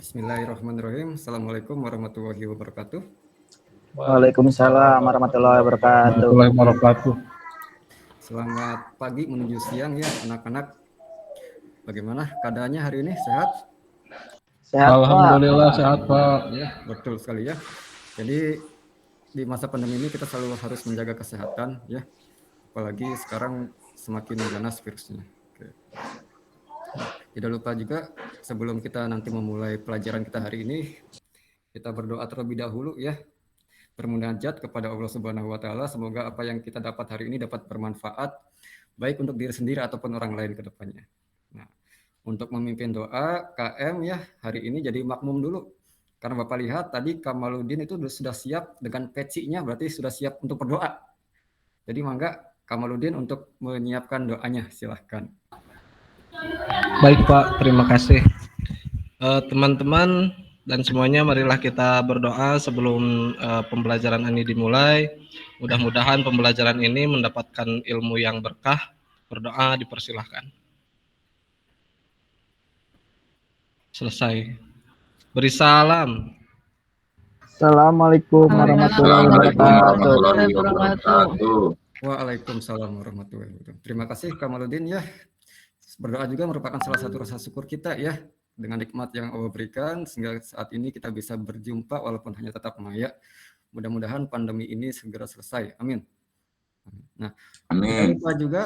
Bismillahirrahmanirrahim. Assalamualaikum warahmatullahi wabarakatuh. Waalaikumsalam warahmatullahi wabarakatuh. Warahmatullahi wabarakatuh. Selamat pagi menuju siang ya anak-anak. Bagaimana keadaannya hari ini? Sehat? Sehat, Alhamdulillah Pak. sehat, Pak. Ya, betul sekali ya. Jadi di masa pandemi ini kita selalu harus menjaga kesehatan ya. Apalagi sekarang semakin ganas virusnya. Oke. Tidak lupa juga sebelum kita nanti memulai pelajaran kita hari ini, kita berdoa terlebih dahulu ya. Bermunajat kepada Allah Subhanahu wa taala, semoga apa yang kita dapat hari ini dapat bermanfaat baik untuk diri sendiri ataupun orang lain ke depannya. Nah, untuk memimpin doa KM ya hari ini jadi makmum dulu. Karena Bapak lihat tadi Kamaludin itu sudah siap dengan pecinya, berarti sudah siap untuk berdoa. Jadi mangga Kamaludin untuk menyiapkan doanya, silahkan. Baik, Pak, terima kasih. Teman-teman dan semuanya, marilah kita berdoa sebelum pembelajaran ini dimulai. Mudah-mudahan pembelajaran ini mendapatkan ilmu yang berkah. Berdoa dipersilahkan. Selesai. Beri salam. Assalamualaikum warahmatullahi wabarakatuh. Waalaikumsalam warahmatullahi wabarakatuh. Terima kasih Kamaludin ya. Berdoa juga merupakan salah satu rasa syukur kita ya, dengan nikmat yang Allah berikan sehingga saat ini kita bisa berjumpa walaupun hanya tatap maya. Mudah-mudahan pandemi ini segera selesai. Amin. Nah, jangan lupa juga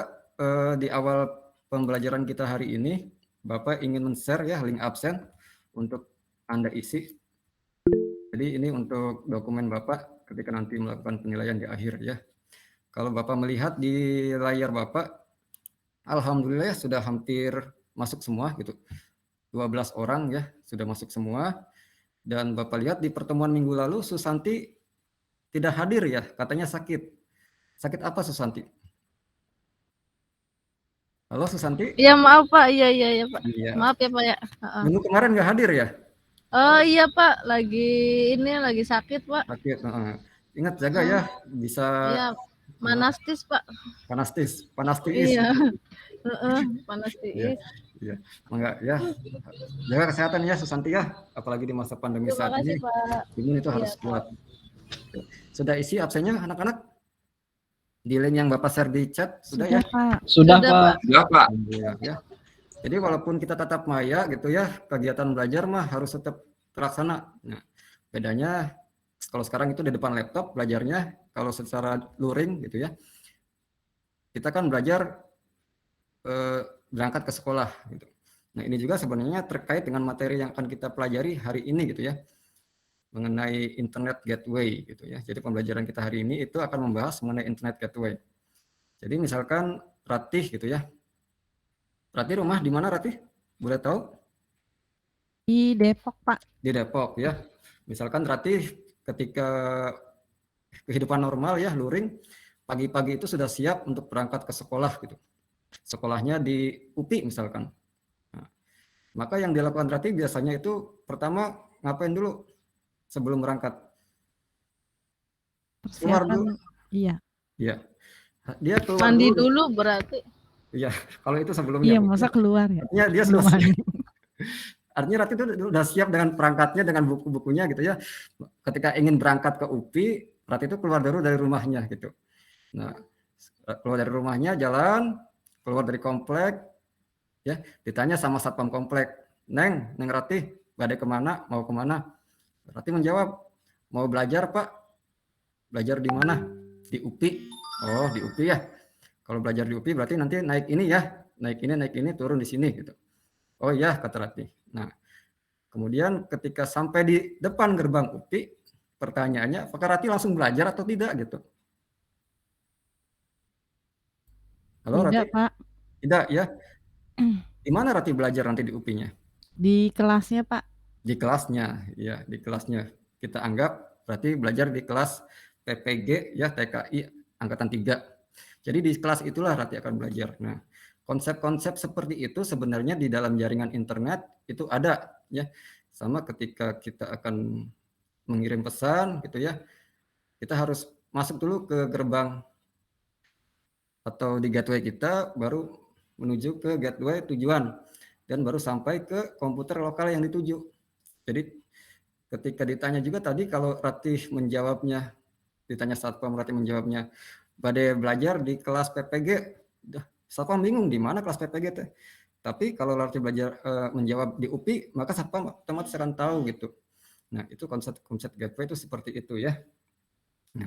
di awal pembelajaran kita hari ini Bapak ingin men-share ya link absen untuk Anda isi. Jadi ini untuk dokumen Bapak ketika nanti melakukan penilaian di akhir ya. Kalau Bapak melihat di layar Bapak, alhamdulillah ya, sudah hampir masuk semua gitu. 12 orang ya sudah masuk semua. Dan Bapak lihat di pertemuan minggu lalu Susanti tidak hadir ya, katanya sakit. Sakit apa Susanti? Halo Susanti? Iya maaf Pak, iya Pak. Iya. Maaf ya Pak ya. Minggu kemarin nggak hadir ya? Oh iya Pak, lagi sakit Pak. Sakit. Ingat jaga ya, bisa. Iya, manastis Pak. Panastis. Iya. Panas tiis. Iya. Enggak ya. Jaga kesehatan ya Susanti ya, apalagi di masa pandemi saat ini. Imun itu harus kuat. Sudah isi absennya anak-anak? Di link yang Bapak share di chat sudah ya? Pak. Sudah, Pak. Sudah Pak. Ya. Jadi walaupun kita tatap maya gitu ya, kegiatan belajar mah harus tetap terlaksana. Nah, bedanya kalau sekarang itu di depan laptop belajarnya, kalau secara luring gitu ya, kita kan belajar berangkat ke sekolah gitu. Nah, ini juga sebenarnya terkait dengan materi yang akan kita pelajari hari ini gitu ya, mengenai internet gateway gitu ya. Jadi pembelajaran kita hari ini itu akan membahas mengenai internet gateway. Jadi misalkan Ratih gitu ya. Ratih rumah di mana Ratih? Boleh tahu? Di Depok, Pak. Di Depok ya. Misalkan Ratih ketika kehidupan normal ya, luring, pagi-pagi itu sudah siap untuk berangkat ke sekolah gitu. Sekolahnya di UPI misalkan. Nah, maka yang dilakukan Ratih biasanya itu pertama ngapain dulu sebelum berangkat? Keluar dulu. Iya. Iya. Dia keluar mandi dulu berarti. Iya, kalau itu sebelumnya. Iya, masa keluar ya? Artinya dia sudah artinya Ratih itu sudah siap dengan perangkatnya, dengan buku-bukunya gitu ya. Ketika ingin berangkat ke UPI, Ratih itu keluar dulu dari rumahnya gitu. Nah, keluar dari rumahnya, jalan, keluar dari komplek, ya, ditanya sama satpam komplek, Neng Ratih, badai kemana, mau kemana? Ratih menjawab, mau belajar Pak. Belajar di mana? Di UPI. Oh, di UPI ya. Kalau belajar di UPI berarti nanti naik ini ya, naik ini, turun di sini gitu. Oh iya, kata Ratih. Nah, kemudian ketika sampai di depan gerbang UPI, pertanyaannya, apakah Ratih langsung belajar atau tidak gitu? Halo Tidak, Ratih? Pak. Tidak ya. Di mana Ratih belajar nanti di UPI-nya? Di kelasnya, Pak. Di kelasnya, ya, di kelasnya. Kita anggap berarti belajar di kelas PPG ya, TKI angkatan 3. Jadi di kelas itulah Ratih akan belajar. Nah, konsep-konsep seperti itu sebenarnya di dalam jaringan internet itu ada ya. Sama ketika kita akan mengirim pesan gitu ya. Kita harus masuk dulu ke gerbang atau di gateway kita, baru menuju ke gateway tujuan dan baru sampai ke komputer lokal yang dituju. Jadi ketika ditanya juga tadi kalau Ratih menjawabnya, ditanya Satpam Ratih menjawabnya, badai belajar di kelas PPG, Satpam bingung di mana kelas PPG teh. Tapi kalau Ratih belajar menjawab di UPI, maka Satpam otomatis akan tahu gitu. Nah, itu konsep gateway itu seperti itu ya. Nah,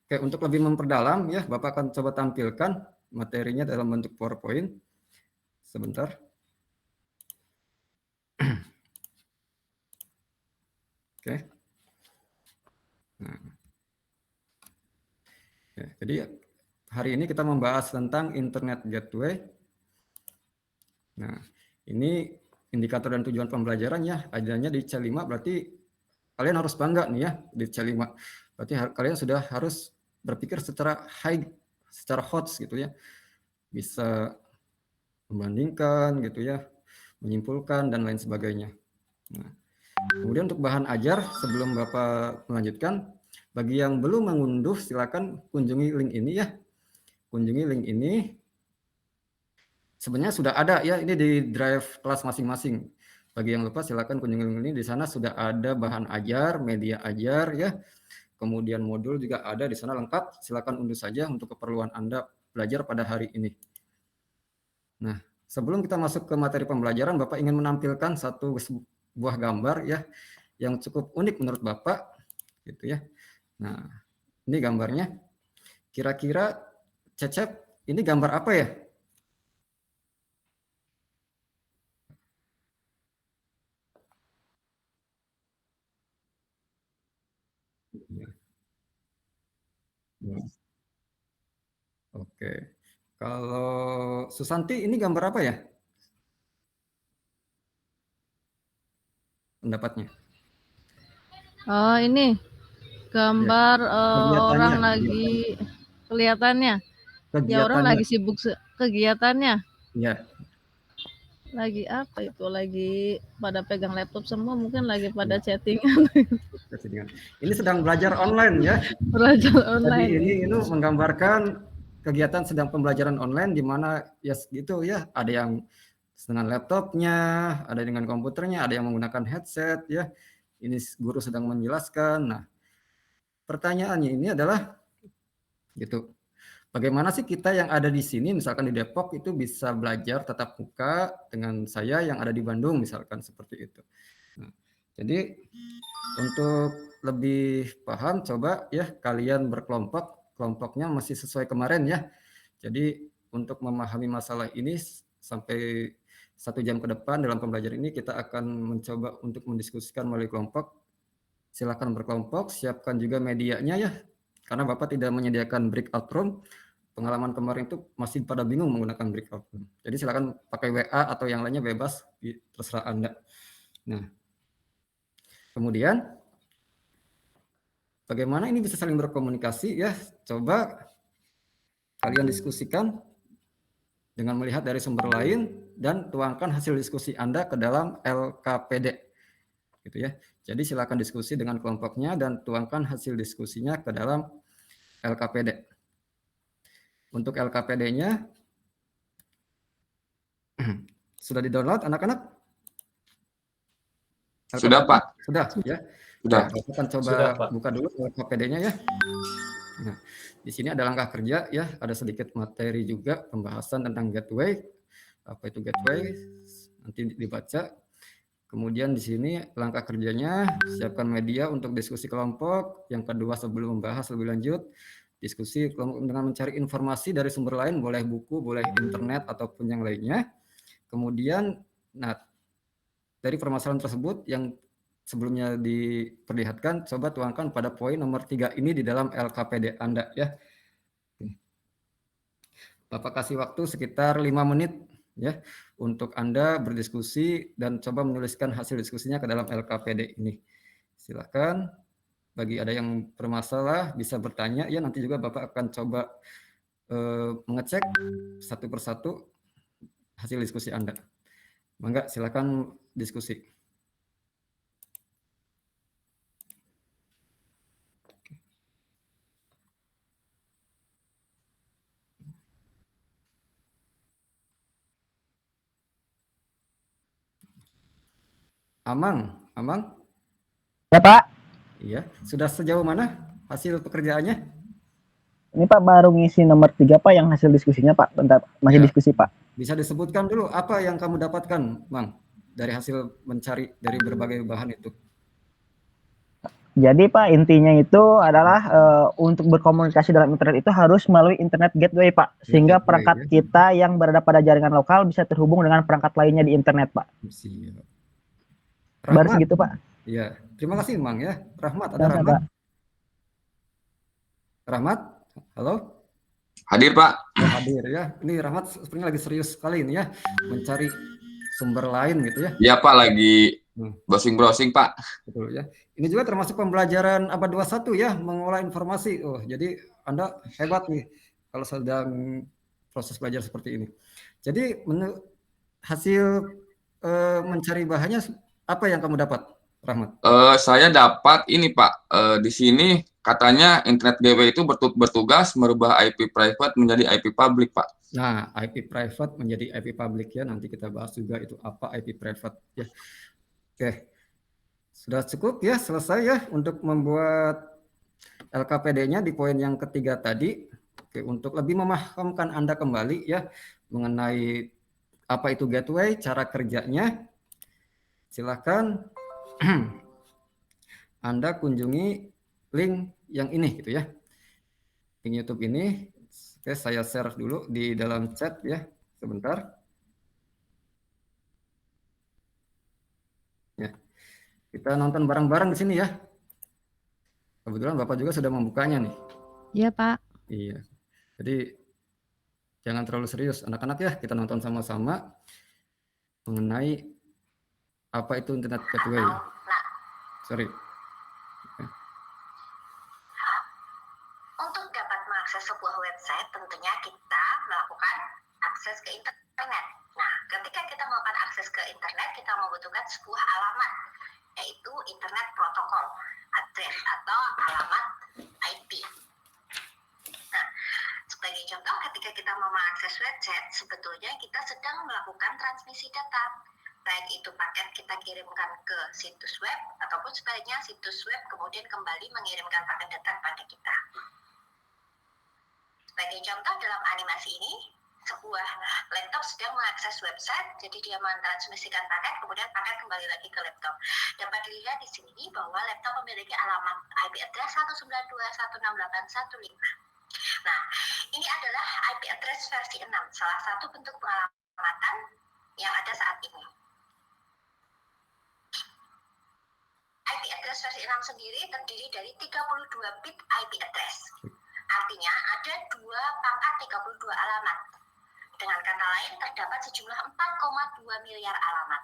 oke, untuk lebih memperdalam ya, Bapak akan coba tampilkan materinya dalam bentuk PowerPoint. Sebentar. Oke. Nah, ya, jadi hari ini kita membahas tentang Internet Gateway. Nah, ini indikator dan tujuan pembelajaran ya, adanya di C5, berarti kalian harus bangga nih ya di C5. Berarti kalian sudah harus berpikir secara high, secara hot gitu ya. Bisa membandingkan gitu ya, menyimpulkan dan lain sebagainya. Nah, kemudian untuk bahan ajar sebelum Bapak melanjutkan, bagi yang belum mengunduh silakan kunjungi link ini ya. Kunjungi link ini. Sebenarnya sudah ada ya, ini di drive kelas masing-masing. Bagi yang lupa silakan kunjungi link ini, di sana sudah ada bahan ajar, media ajar ya. Kemudian modul juga ada di sana lengkap. Silakan unduh saja untuk keperluan Anda belajar pada hari ini. Nah, sebelum kita masuk ke materi pembelajaran, Bapak ingin menampilkan satu buah gambar ya yang cukup unik menurut Bapak gitu ya. Nah, ini gambarnya. Kira-kira Cecep, ini gambar apa ya? Ya. Oke. Kalau Susanti ini gambar apa ya? Pendapatnya. Oh, ini gambar orang Kegiatannya, lagi kelihatannya. Ya orang kegiatannya. lagi sibuk kegiatannya. Ya, Lagi apa itu? Lagi pada pegang laptop semua, mungkin lagi pada ya. chatting. Ini sedang belajar online ya. Belajar Jadi online nih. ini menggambarkan kegiatan sedang pembelajaran online di mana ya gitu ya, ada yang dengan laptopnya, ada dengan komputernya, ada yang menggunakan headset ya. Ini guru sedang menjelaskan. Nah, pertanyaannya ini adalah gitu. Bagaimana sih kita yang ada di sini, misalkan di Depok itu bisa belajar tatap muka dengan saya yang ada di Bandung, misalkan seperti itu. Nah, jadi untuk lebih paham, coba ya kalian berkelompok, kelompoknya masih sesuai kemarin ya. Jadi untuk memahami masalah ini sampai 1 jam ke depan dalam pembelajaran ini kita akan mencoba untuk mendiskusikan melalui kelompok. Silakan berkelompok, siapkan juga medianya ya, karena Bapak tidak menyediakan breakout room. Pengalaman kemarin itu masih pada bingung menggunakan breakout room. Jadi silakan pakai WA atau yang lainnya bebas, terserah Anda. Nah, kemudian bagaimana ini bisa saling berkomunikasi ya? Coba kalian diskusikan dengan melihat dari sumber lain dan tuangkan hasil diskusi Anda ke dalam LKPD. Gitu ya. Jadi silakan diskusi dengan kelompoknya dan tuangkan hasil diskusinya ke dalam LKPD. Untuk LKPD-nya sudah di-download anak-anak? Sudah, Pak. Sudah ya. Sudah. Oke, kita akan coba buka dulu LKPD-nya ya. Nah, di sini ada langkah kerja ya, ada sedikit materi juga pembahasan tentang gateway. Apa itu gateway? Nanti dibaca. Kemudian di sini langkah kerjanya, siapkan media untuk diskusi kelompok. Yang kedua, sebelum membahas lebih lanjut, diskusi kelompok dengan mencari informasi dari sumber lain, boleh buku, boleh internet ataupun yang lainnya. Kemudian, nah dari permasalahan tersebut yang sebelumnya diperlihatkan, coba tuangkan pada poin nomor 3 ini di dalam LKPD Anda ya. Bapak kasih waktu sekitar 5 menit ya untuk Anda berdiskusi dan coba menuliskan hasil diskusinya ke dalam LKPD ini. Silakan. Bagi ada yang bermasalah bisa bertanya ya, nanti juga Bapak akan coba mengecek satu persatu hasil diskusi Anda. Mangga silakan diskusi. Amang, Amang, Ya Pak, Iya, sudah sejauh mana hasil pekerjaannya? ini Pak baru ngisi nomor 3 Pak yang hasil diskusinya Pak. Bentar, masih Ya, diskusi Pak. bisa disebutkan dulu apa yang kamu dapatkan, Bang, dari hasil mencari dari berbagai bahan itu? Jadi Pak intinya itu adalah untuk berkomunikasi dalam internet itu harus melalui internet gateway Pak, sehingga Gateway, perangkat ya. kita yang berada pada jaringan lokal bisa terhubung dengan perangkat lainnya di internet Pak. Siap. Baru Rahmat, segitu Pak. ya. Terima kasih, Bang ya. Rahmat, ada Sama-sama Rahmat? Pak. Rahmat, halo? Hadir, Pak. Oh, hadir ya. Ini Rahmat sepertinya lagi serius sekali ini ya, mencari sumber lain gitu ya. Ya, Pak, lagi browsing-browsing, Pak. Betul ya. Ini juga termasuk pembelajaran abad 21 ya, mengolah informasi. Oh, jadi Anda hebat nih kalau sedang proses belajar seperti ini. Jadi hasil mencari bahannya apa yang kamu dapat, Rahmat? Saya dapat ini, Pak. Di sini katanya internet gateway itu bertugas merubah IP private menjadi IP public, Pak. Nah, IP private menjadi IP public ya. Nanti kita bahas juga itu apa IP private ya. Oke. Sudah cukup ya, selesai ya untuk membuat LKPD-nya di poin yang ketiga tadi. Oke, untuk lebih memahamkan Anda kembali ya mengenai apa itu gateway, cara kerjanya, silakan Anda kunjungi link yang ini gitu ya. Link YouTube ini. Oke, saya share dulu di dalam chat ya. Sebentar. Ya. Kita nonton bareng-bareng di sini ya. Kebetulan Bapak juga sudah membukanya nih. Iya, Pak. Iya. Jadi jangan terlalu serius anak-anak ya. Kita nonton sama-sama mengenai apa itu internet gateway. Sorry. Untuk dapat mengakses sebuah website, tentunya kita melakukan akses ke internet. Nah, ketika kita melakukan akses ke internet, kita membutuhkan sebuah alamat, yaitu internet protokol, address atau alamat IP. Nah, sebagai contoh, ketika kita mau mengakses website, sebetulnya kita sedang melakukan transmisi data. Baik itu paket kita kirimkan ke situs web, ataupun sebaliknya situs web kemudian kembali mengirimkan paket data kepada kita. Sebagai contoh dalam animasi ini, sebuah laptop sedang mengakses website, jadi dia mentransmisikan paket, kemudian paket kembali lagi ke laptop. Dapat dilihat di sini bahwa laptop memiliki alamat IP address 192.168.1.5. Nah, ini adalah IP address versi 6, salah satu bentuk pengalamatan yang ada saat ini. IP address versi 6 sendiri terdiri dari 32 bit IP address. Artinya ada 2 pangkat 32 alamat. Dengan kata lain, terdapat sejumlah 4,2 miliar alamat.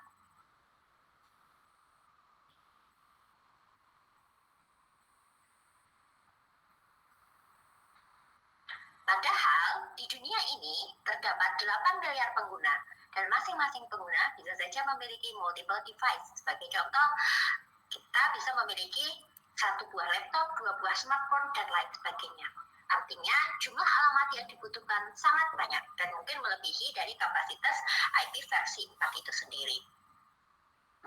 Padahal di dunia ini terdapat 8 miliar pengguna dan masing-masing pengguna bisa saja memiliki multiple device. Sebagai contoh, kita bisa memiliki 1 buah laptop, 2 buah smartphone, dan lain sebagainya. Artinya jumlah alamat yang dibutuhkan sangat banyak dan mungkin melebihi dari kapasitas IP versi 4 itu sendiri.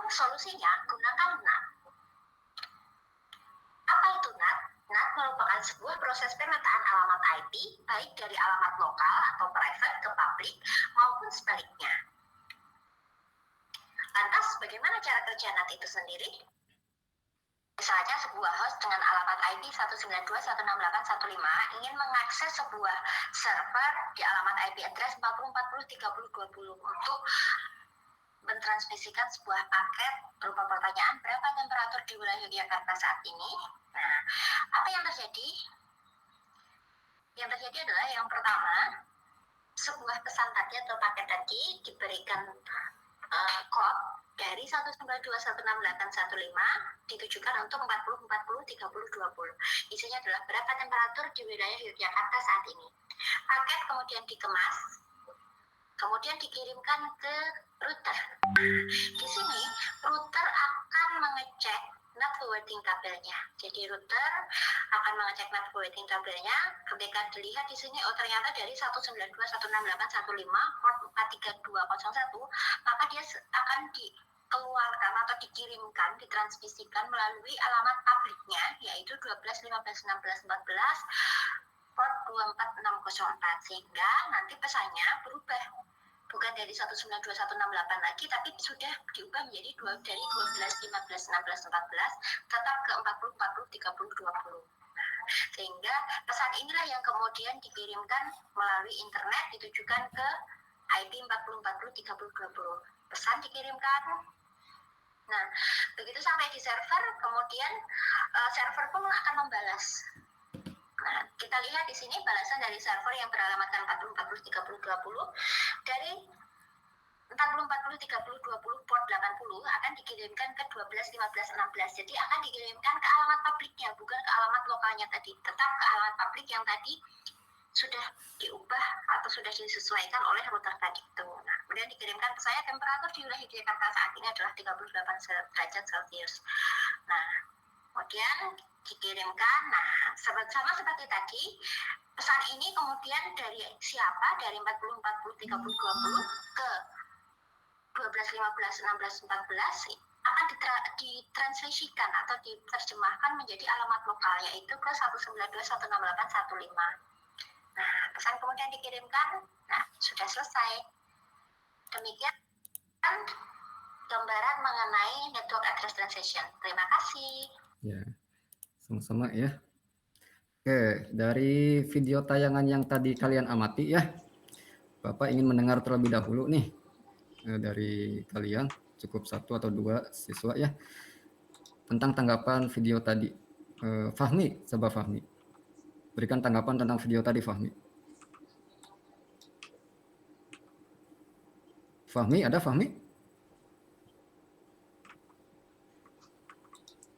Solusinya gunakan NAT. Apa itu NAT? NAT merupakan sebuah proses pemetaan alamat IP baik dari alamat lokal atau private ke public maupun sebaliknya. Lantas bagaimana cara kerja NAT itu sendiri? Misalnya sebuah host dengan alamat IP 192.168.1.5 ingin mengakses sebuah server di alamat IP address 4040.30.20 untuk mentransmisikan sebuah paket berupa pertanyaan berapa temperatur di wilayah Yogyakarta saat ini. Nah, apa yang terjadi? Yang terjadi adalah yang pertama, sebuah pesan tadi atau paket tadi diberikan kode dari 192.168.1.5 ditujukan untuk 4040.30.20. Isinya adalah berapa temperatur di wilayah Yogyakarta saat ini. Paket kemudian dikemas, kemudian dikirimkan ke router. Di sini router akan mengecek NAT forwarding tabelnya. Jadi router akan mengecek NAT forwarding tabelnya. Ketika dilihat di sini, oh ternyata dari 192.168.1.5 port 43201, maka dia akan dikeluarkan atau dikirimkan, ditransmisikan melalui alamat publiknya, yaitu 12, 15, 16, 14, port 24604, sehingga nanti pesannya berubah. Bukan dari 192.168 lagi, tapi sudah diubah menjadi dari 12, 15, 16, 14, tetap ke 40, 40, 30, 20. Sehingga pesan inilah yang kemudian dikirimkan melalui internet ditujukan ke IP 40, 40, 30, 20. Pesan dikirimkan. Nah, begitu sampai di server, kemudian server pun akan membalas. Nah, kita lihat di sini balasan dari server yang beralamatkan 40, 40, 30, 20 dari 40, 40, 30, 20 port 80 akan dikirimkan ke 12, 15, 16. Jadi akan dikirimkan ke alamat publiknya, bukan ke alamat lokalnya tadi. Tetap ke alamat publik yang tadi sudah diubah atau sudah disesuaikan oleh router tadi itu. Nah, kemudian dikirimkan ke saya, temperatur di wilayah Jakarta saat ini adalah 38 derajat Celcius. Nah, kemudian dikirimkan. Nah, sama seperti tadi, pesan ini kemudian dari siapa? Dari 40, 40, 30, 20 ke 12, 15, 16, 14 akan ditranslasikan atau diterjemahkan menjadi alamat lokal, yaitu ke 192.168.15. Nah, pesan kemudian dikirimkan. Nah, sudah selesai. Demikian gambaran mengenai network address translation. Terima kasih. Ya, sama-sama ya. Oke, dari video tayangan yang tadi kalian amati ya, Bapak ingin mendengar terlebih dahulu nih dari kalian, cukup 1 atau 2 siswa ya, tentang tanggapan video tadi. Fahmi, coba Fahmi, berikan tanggapan tentang video tadi Fahmi. Fahmi, ada Fahmi?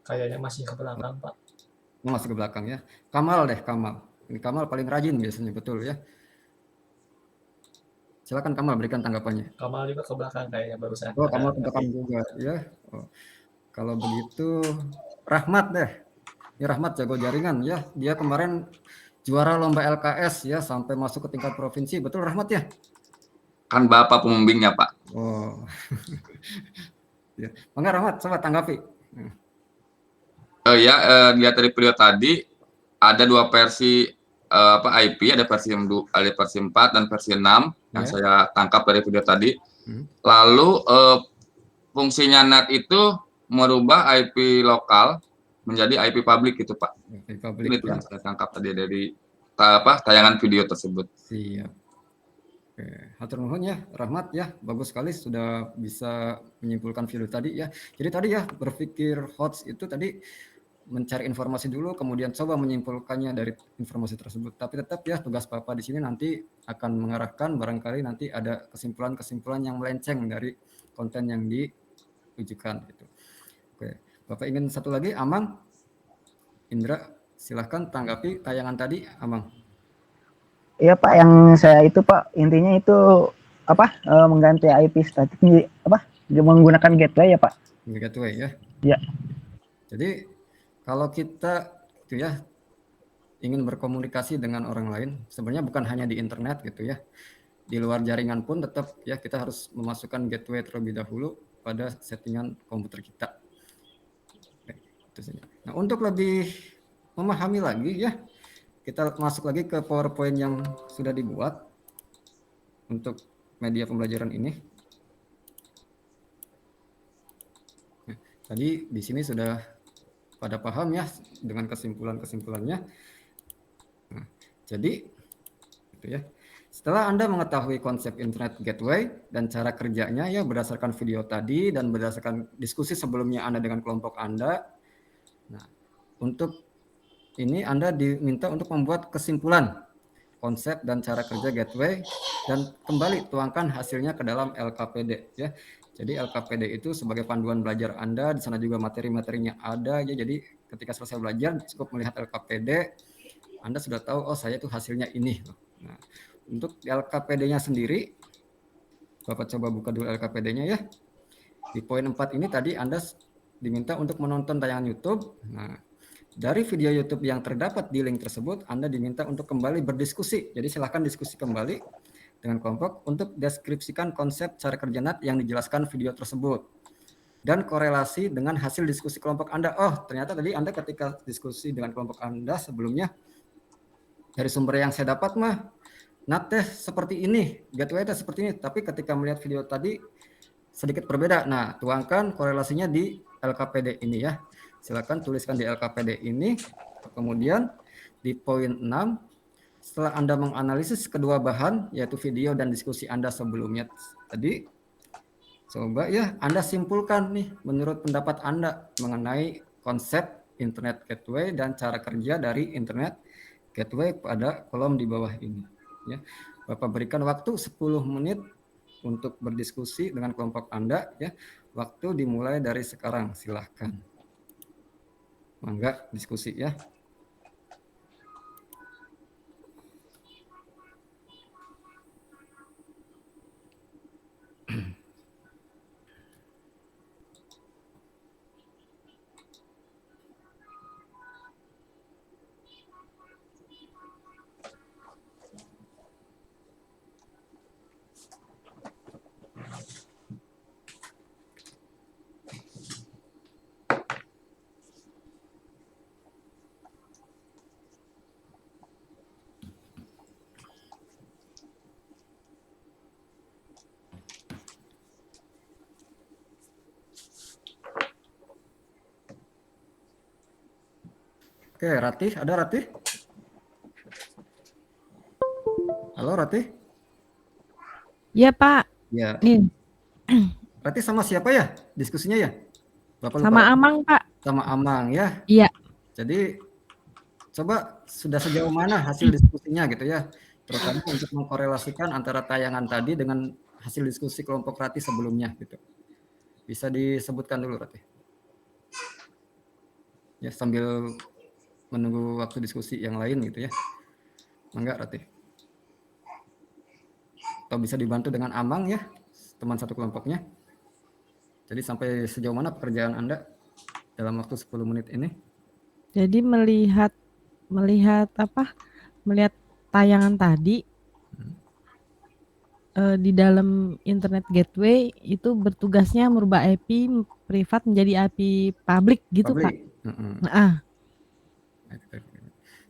Kayaknya masih ke belakang, Pak. Masuk ke belakang ya. Kamal deh, Kamal. Ini Kamal paling rajin biasanya, betul ya. Silakan Kamal berikan tanggapannya. Kamal juga ke belakang kayaknya barusan. Oh, Kamal ke belakang juga ya. Oh. Kalau begitu Rahmat deh. Ini Rahmat jago jaringan ya. Dia kemarin juara lomba LKS ya sampai masuk ke tingkat provinsi. Betul Rahmat ya? Kan Bapak pembimbingnya, Pak. Oh. Ya. Mangga Rahmat, coba tanggapi. Lihat dari video tadi ada 2 versi IP, ada versi 4 dan versi 6 yang saya tangkap dari video tadi. Lalu fungsinya NAT itu merubah IP lokal menjadi IP publik gitu, Pak. IP publik, ini yang saya tangkap tadi dari tayangan video tersebut. Siap. Oke, hatur nuhun ya Rahmat ya, bagus sekali sudah bisa menyimpulkan video tadi ya. Jadi tadi ya berpikir hots itu tadi mencari informasi dulu, kemudian coba menyimpulkannya dari informasi tersebut. Tapi tetap ya tugas Bapak di sini nanti akan mengarahkan barangkali nanti ada kesimpulan-kesimpulan yang melenceng dari konten yang ditujukan gitu. Oke, Bapak ingin satu lagi, Amang, Indra, silahkan tanggapi tayangan tadi, Amang. Iya Pak, yang saya itu Pak intinya itu mengganti IP statik menggunakan gateway ya Pak. Gateway ya. Iya. Jadi kalau kita itu ya ingin berkomunikasi dengan orang lain, sebenarnya bukan hanya di internet gitu ya. Di luar jaringan pun tetap ya kita harus memasukkan gateway terlebih dahulu pada settingan komputer kita. Itu saja. Nah, untuk lebih memahami lagi ya, kita masuk lagi ke PowerPoint yang sudah dibuat untuk media pembelajaran ini. Nah, tadi di sini sudah pada paham ya dengan kesimpulan-kesimpulannya. Nah, jadi gitu ya. Setelah Anda mengetahui konsep Internet Gateway dan cara kerjanya ya berdasarkan video tadi dan berdasarkan diskusi sebelumnya Anda dengan kelompok Anda. Nah, untuk ini Anda diminta untuk membuat kesimpulan konsep dan cara kerja gateway dan kembali tuangkan hasilnya ke dalam LKPD ya. Jadi LKPD itu sebagai panduan belajar Anda, di sana juga materi-materinya ada ya. Jadi ketika selesai belajar cukup melihat LKPD, Anda sudah tahu oh saya itu hasilnya ini. Nah, untuk LKPD-nya sendiri Bapak coba buka dulu LKPD-nya ya. Di poin 4 ini tadi Anda diminta untuk menonton tayangan YouTube. Nah, dari video YouTube yang terdapat di link tersebut, Anda diminta untuk kembali berdiskusi. Jadi silahkan diskusi kembali dengan kelompok untuk deskripsikan konsep cara kerja NAT yang dijelaskan video tersebut. dan korelasi dengan hasil diskusi kelompok Anda. Oh, ternyata tadi Anda ketika diskusi dengan kelompok Anda sebelumnya, dari sumber yang saya dapat mah, NAT seperti ini, gateway seperti ini, tapi ketika melihat video tadi sedikit berbeda. Nah, tuangkan korelasinya di LKPD ini ya. Silakan tuliskan di LKPD ini, kemudian di poin 6, setelah Anda menganalisis kedua bahan, yaitu video dan diskusi Anda sebelumnya tadi, coba ya Anda simpulkan nih menurut pendapat Anda mengenai konsep Internet Gateway dan cara kerja dari Internet Gateway pada kolom di bawah ini. Ya, Bapak berikan waktu 10 menit untuk berdiskusi dengan kelompok Anda. Ya, waktu dimulai dari sekarang. Silahkan. Mangga diskusi ya. Oke, Ratih, ada Ratih? Halo Ratih? Iya Pak. Ya. Nih, Ratih sama siapa ya diskusinya ya? Bapak lupa sama ya? Amang Pak. Sama Amang ya. Iya. Jadi coba sudah sejauh mana hasil diskusinya gitu ya, terutama untuk mengkorelasikan antara tayangan tadi dengan hasil diskusi kelompok Ratih sebelumnya gitu. Bisa disebutkan dulu Ratih. Ya sambil menunggu waktu diskusi yang lain gitu ya. Enggak Ratih. Atau bisa dibantu dengan Amang ya, teman satu kelompoknya. Jadi sampai sejauh mana pekerjaan Anda dalam waktu 10 menit ini? Jadi melihat tayangan tadi di dalam Internet Gateway itu bertugasnya merubah IP privat menjadi IP publik gitu Pak. Nah,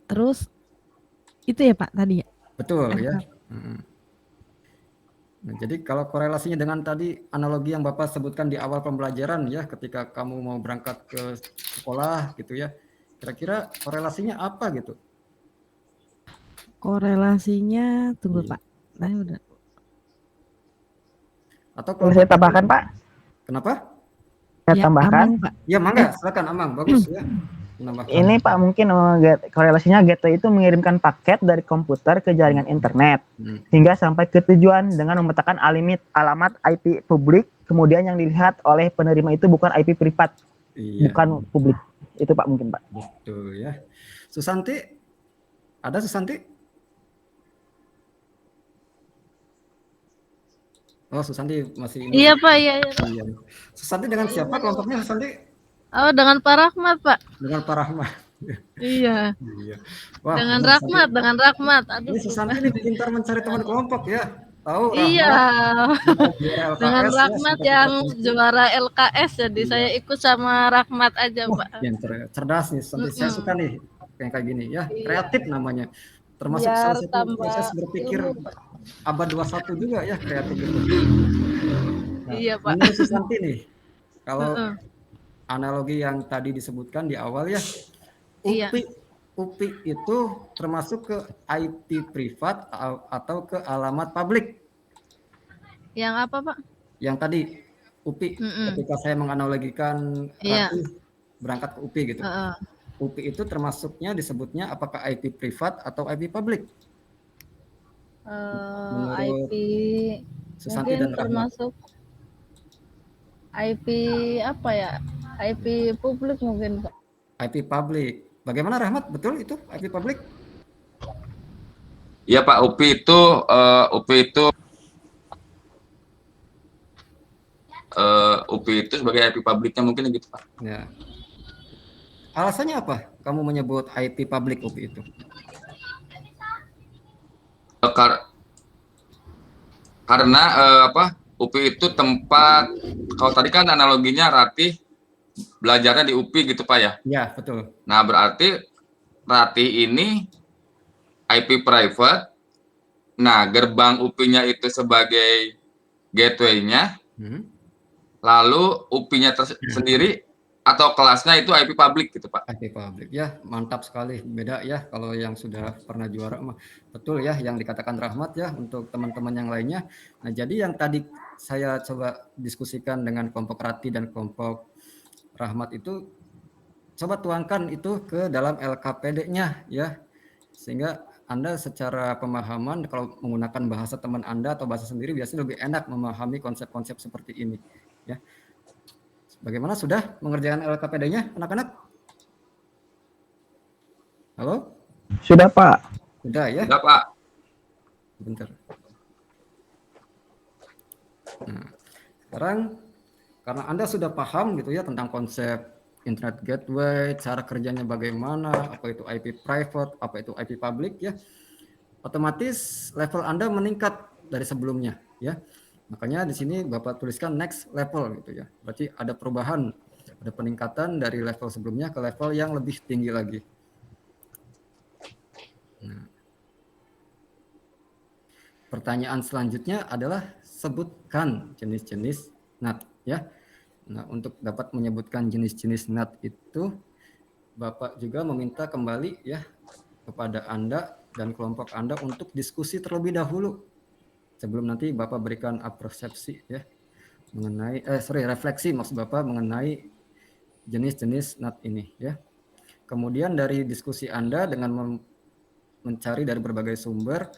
terus itu ya Pak tadi ya? Betul ya. Nah, jadi kalau korelasinya dengan tadi analogi yang Bapak sebutkan di awal pembelajaran ya, ketika kamu mau berangkat ke sekolah gitu ya, kira-kira korelasinya apa gitu? Korelasinya, tunggu Pak. Nah, udah. Atau Boleh saya tambahkan Pak? Kenapa? Saya Ya, tambahkan. Amang, Pak. Ya mangga, silakan Amang, bagus ya. Menambahkan. Ini Pak mungkin korelasinya gateway itu mengirimkan paket dari komputer ke jaringan internet hingga sampai ke tujuan dengan memetakan alamat IP publik, kemudian yang dilihat oleh penerima itu bukan IP privat, bukan publik. Itu Pak mungkin Pak. Betul ya. Susanti, ada Susanti? Oh Susanti masih ini. Iya Pak, iya. Susanti dengan siapa kelompoknya Susanti? Oh, dengan Pak Rahmat Pak. Dengan Pak Rahmat. Iya. Wah, dengan Rahmat. Aduh. Ini Susanti ini pintar mencari teman kelompok ya. Tahu Rahmat? Iya. Dengan LKS, Rahmat ya, yang juara LKS, jadi saya ikut sama Rahmat aja Pak. Cerdas nih, saya suka nih yang kayak gini ya. Kreatif namanya. Termasuk Biar salah satu proses berpikir abad 21 juga ya, kreatif itu. Nah, iya Pak. Menurut Susanti nih, kalau analogi yang tadi disebutkan di awal ya, UPI itu termasuk ke IP privat atau ke alamat publik? Yang apa Pak? Yang tadi UPI, ketika saya menganalogikan berangkat ke UPI gitu. UPI itu termasuknya disebutnya apakah IP privat atau IP publik? IP Susanti mungkin dan Rahmat. termasuk IP apa ya? IP publik mungkin Pak. IP publik. Bagaimana Rahmat? Betul itu IP publik? Iya Pak, UPI itu sebagai IP publiknya mungkin gitu Pak. Ya. Alasannya apa? Kamu menyebut IP publik UPI itu? Karena UPI itu tempat, kalau tadi kan analoginya Ratih belajarnya di UPI gitu Pak ya? Ya, betul. Nah, berarti Ratih ini IP private, nah gerbang UPI-nya itu sebagai gateway-nya, lalu UPI-nya sendiri atau kelasnya itu IP public gitu Pak? IP public, ya mantap sekali, beda ya kalau yang sudah pernah juara mah. Betul ya yang dikatakan Rahmat ya untuk teman-teman yang lainnya. Nah jadi yang tadi saya coba diskusikan dengan kelompok Rati dan kelompok Rahmat itu, coba tuangkan itu ke dalam LKPD-nya ya, sehingga Anda secara pemahaman kalau menggunakan bahasa teman Anda atau bahasa sendiri biasanya lebih enak memahami konsep-konsep seperti ini ya. Bagaimana, sudah mengerjakan LKPD-nya anak-anak? Halo? Sudah Pak. Sudah ya? Sudah Pak. Bentar. Nah, sekarang karena Anda sudah paham gitu ya tentang konsep internet gateway, cara kerjanya bagaimana, apa itu IP private, apa itu IP public ya, otomatis level Anda meningkat dari sebelumnya ya. Makanya di sini Bapak tuliskan next level gitu ya. Berarti ada perubahan, ada peningkatan dari level sebelumnya ke level yang lebih tinggi lagi. Nah, pertanyaan selanjutnya adalah sebutkan jenis-jenis NAT ya. Nah, untuk dapat menyebutkan jenis-jenis NAT itu Bapak juga meminta kembali ya kepada Anda dan kelompok Anda untuk diskusi terlebih dahulu sebelum nanti Bapak berikan persepsi ya mengenai refleksi maksud Bapak mengenai jenis-jenis NAT ini ya. Kemudian dari diskusi Anda dengan mencari dari berbagai sumber,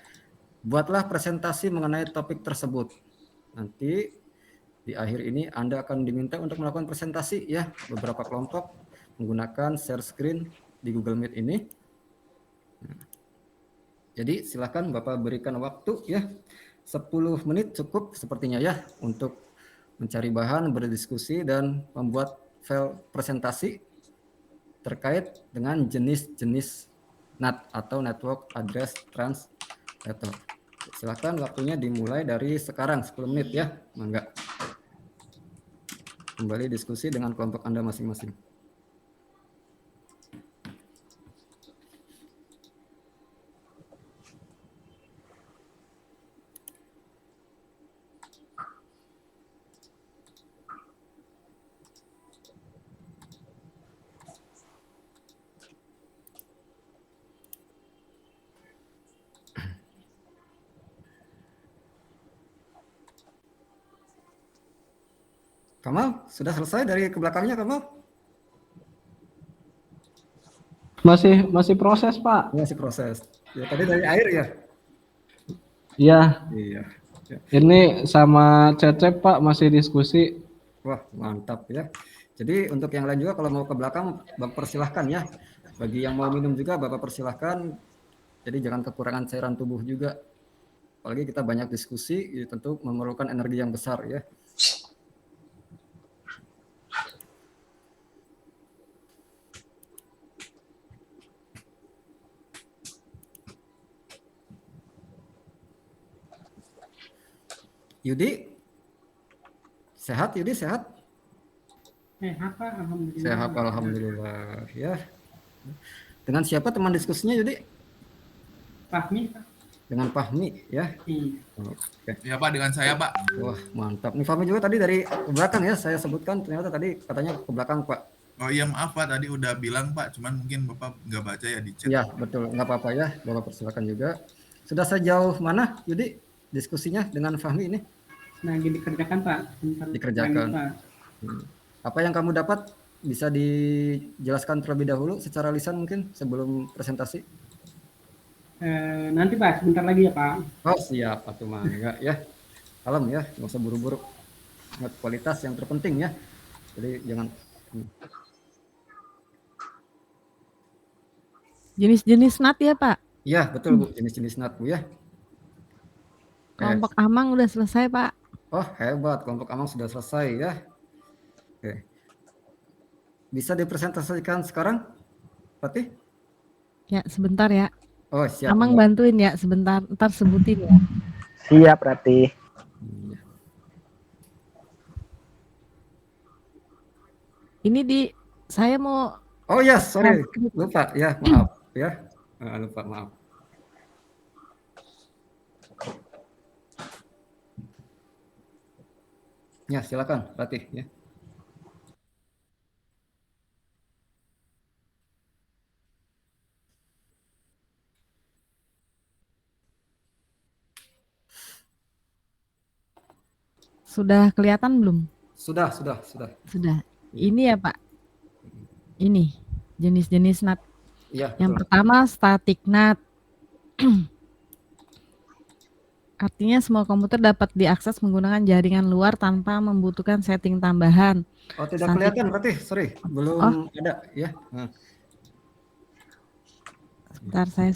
buatlah presentasi mengenai topik tersebut. Nanti di akhir ini Anda akan diminta untuk melakukan presentasi ya, beberapa kelompok menggunakan share screen di Google Meet ini. Jadi silakan Bapak berikan waktu ya, 10 menit cukup sepertinya ya untuk mencari bahan, berdiskusi, dan membuat file presentasi terkait dengan jenis-jenis NAT atau Network Address Translator. Silakan waktunya dimulai dari sekarang 10 menit ya, mangga. Kembali diskusi dengan kelompok Anda masing-masing. Kamal, sudah selesai dari ke belakangnya Kamal? Masih proses Pak. Masih proses. Ya, tadi dari air ya? Iya. Iya. Ya. Ini sama Cecep Pak masih diskusi. Wah mantap ya. Jadi untuk yang lain juga kalau mau ke belakang Bapak persilahkan ya. Bagi yang mau minum juga Bapak persilahkan. Jadi jangan kekurangan cairan tubuh juga. Apalagi kita banyak diskusi, ya tentu memerlukan energi yang besar ya. Yudi, sehat Yudi, sehat? Sehat Pak, alhamdulillah. Sehat alhamdulillah ya. Dengan siapa teman diskusinya Yudi? Fahmi Pak. Dengan Fahmi ya. Iya. Oke. Ya Pak, dengan saya Pak. Wah mantap. Nih Fahmi juga tadi dari belakang ya, saya sebutkan ternyata tadi katanya ke belakang Pak. Oh iya maaf Pak, tadi udah bilang Pak, cuman mungkin Bapak nggak baca ya di chat. Iya betul, nggak apa-apa ya, Bapak persilakan juga. Sudah sejauh mana Yudi diskusinya dengan Fahmi ini? Nah, dikerjakan Pak. Dikerjakan. Pak. Apa yang kamu dapat bisa dijelaskan terlebih dahulu secara lisan mungkin sebelum presentasi? Nanti Pak, sebentar lagi ya Pak. Oh siap, Pak Mangga ya. Kalem ya, nggak usah buru-buru. Ingat kualitas yang terpenting ya. Jadi jangan. Jenis-jenis NAT ya Pak? Iya betul Bu, jenis-jenis NAT Bu ya. Kelompok Amang udah selesai Pak. Oh hebat, kelompok Amang sudah selesai ya. Oke. Bisa dipresentasikan sekarang, Fatih? Ya sebentar ya. Oh siap. Amang bantuin ya sebentar, ntar sebutin ya. Siap Rati. Ini saya mau Oh ya, sorry, transkrip. lupa ya, maaf Oh ya, sorry, Oh ya, sorry, transkrip. lupa ya, maaf ya. Lupa, maaf. Ya, silakan, Ratih ya. Sudah kelihatan belum? Sudah. Sudah. Ini ya Pak. Ini jenis-jenis NAT. Iya, Yang betul. pertama static NAT. Artinya semua komputer dapat diakses menggunakan jaringan luar tanpa membutuhkan setting tambahan. Oh, tidak kelihatan berarti, sorry, belum ada ya. Sebentar saya.